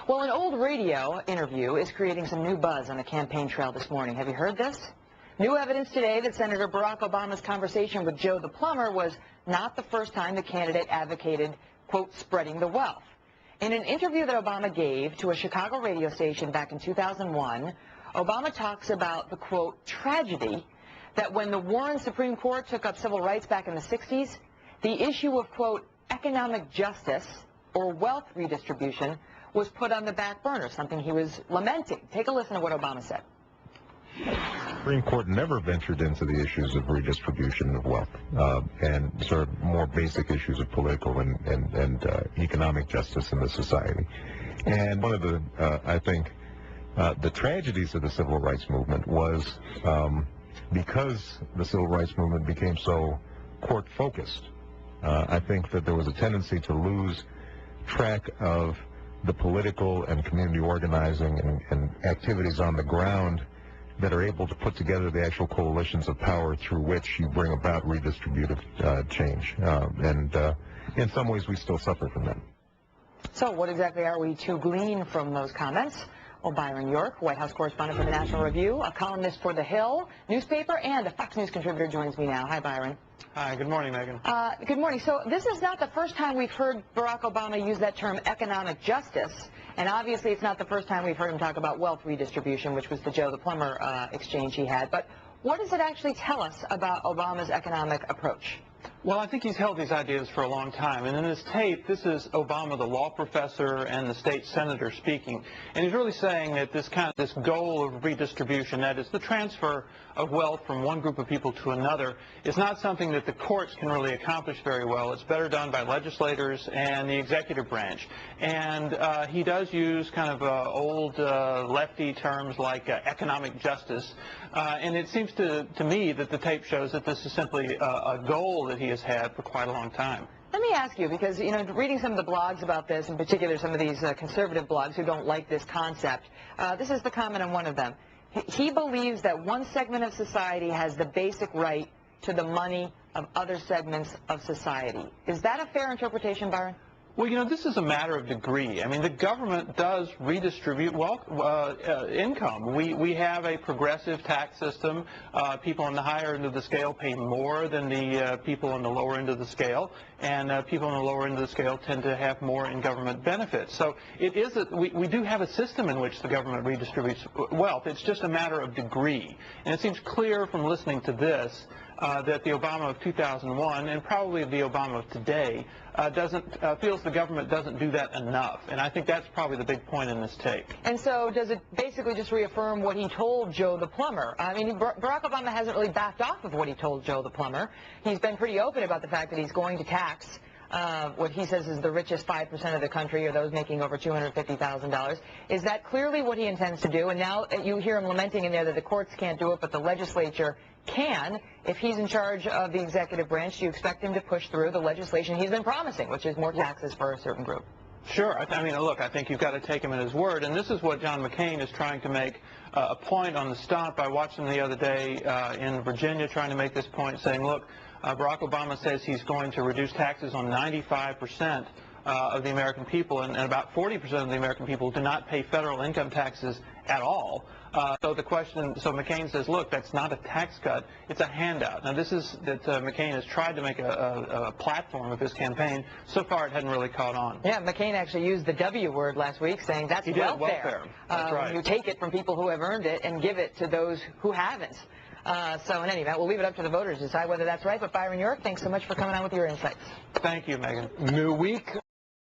Well, an old radio interview is creating some new buzz on the campaign trail this morning. Have you heard this? New evidence today that Senator Barack Obama's conversation with Joe the plumber was not the first time the candidate advocated, quote, spreading the wealth. In an interview that Obama gave to a Chicago radio station back in 2001, Obama talks about the, quote, tragedy that when the Warren Supreme Court took up civil rights back in the 60s, the issue of, quote, economic justice or wealth redistribution was put on the back burner, something he was lamenting. Take a listen to what Obama said. The Supreme Court never ventured into the issues of redistribution of wealth and sort of more basic issues of political and economic justice in the society. And one of the, I think, the tragedies of the civil rights movement was because the civil rights movement became so court-focused, I think that there was a tendency to lose track of the political and community organizing and activities on the ground that are able to put together the actual coalitions of power through which you bring about redistributive change. And in some ways, we still suffer from that. So what exactly are we to glean from those comments? Well, Byron York, White House correspondent for the National Review, a columnist for The Hill newspaper, and a Fox News contributor joins me now. Hi, Byron. Hi, good morning, Megan. Good morning. So this is not the first time we've heard Barack Obama use that term economic justice, and obviously it's not the first time we've heard him talk about wealth redistribution, which was the Joe the plumber exchange he had. But what does it actually tell us about Obama's economic approach? Well, I think he's held these ideas for a long time. And in this tape, this is Obama, the law professor, and the state senator speaking. And he's really saying that this goal of redistribution, that is the transfer of wealth from one group of people to another, is not something that the courts can really accomplish very well. It's better done by legislators and the executive branch. And he does use kind of old lefty terms like economic justice. And it seems to me that the tape shows that this is simply a goal that he has had for quite a long time. Let me ask you, because, you know, reading some of the blogs about this, in particular some of these conservative blogs who don't like this concept, this is the comment on one of them. He believes that one segment of society has the basic right to the money of other segments of society. Is that a fair interpretation, Byron? Well, you know, this is a matter of degree. I mean, the government does redistribute wealth, income. We have a progressive tax system. People on the higher end of the scale pay more than the people on the lower end of the scale, and people on the lower end of the scale tend to have more in government benefits. So it is we do have a system in which the government redistributes wealth. It's just a matter of degree. And it seems clear from listening to this that the Obama of 2001 and probably the Obama of today feels the government doesn't do that enough. And I think that's probably the big point in this tape. And so does it basically just reaffirm what he told Joe the plumber? I mean, Barack Obama hasn't really backed off of what he told Joe the plumber. He's been pretty open about the fact that he's going to tax what he says is the richest 5% of the country, or those making over $250,000. Is that clearly what he intends to do? And now you hear him lamenting in there that the courts can't do it, but the legislature can. If he's in charge of the executive branch, do you expect him to push through the legislation he's been promising, which is more taxes for a certain group? Sure. I mean, look, I think you've got to take him at his word. And this is what John McCain is trying to make a point on the stump. I watched him the other day in Virginia trying to make this point, saying, look, Barack Obama says he's going to reduce taxes on 95% of the American people, and about 40% of the American people do not pay federal income taxes at all. So McCain says, look, that's not a tax cut, it's a handout. Now, this is that McCain has tried to make a platform of his campaign. So far, it hadn't really caught on. Yeah, McCain actually used the W word last week, saying that's welfare. That's right. You take it from people who have earned it and give it to those who haven't. So in any event, we'll leave it up to the voters to decide whether that's right. But Byron York, thanks so much for coming on with your insights. Thank you, Megan. New week.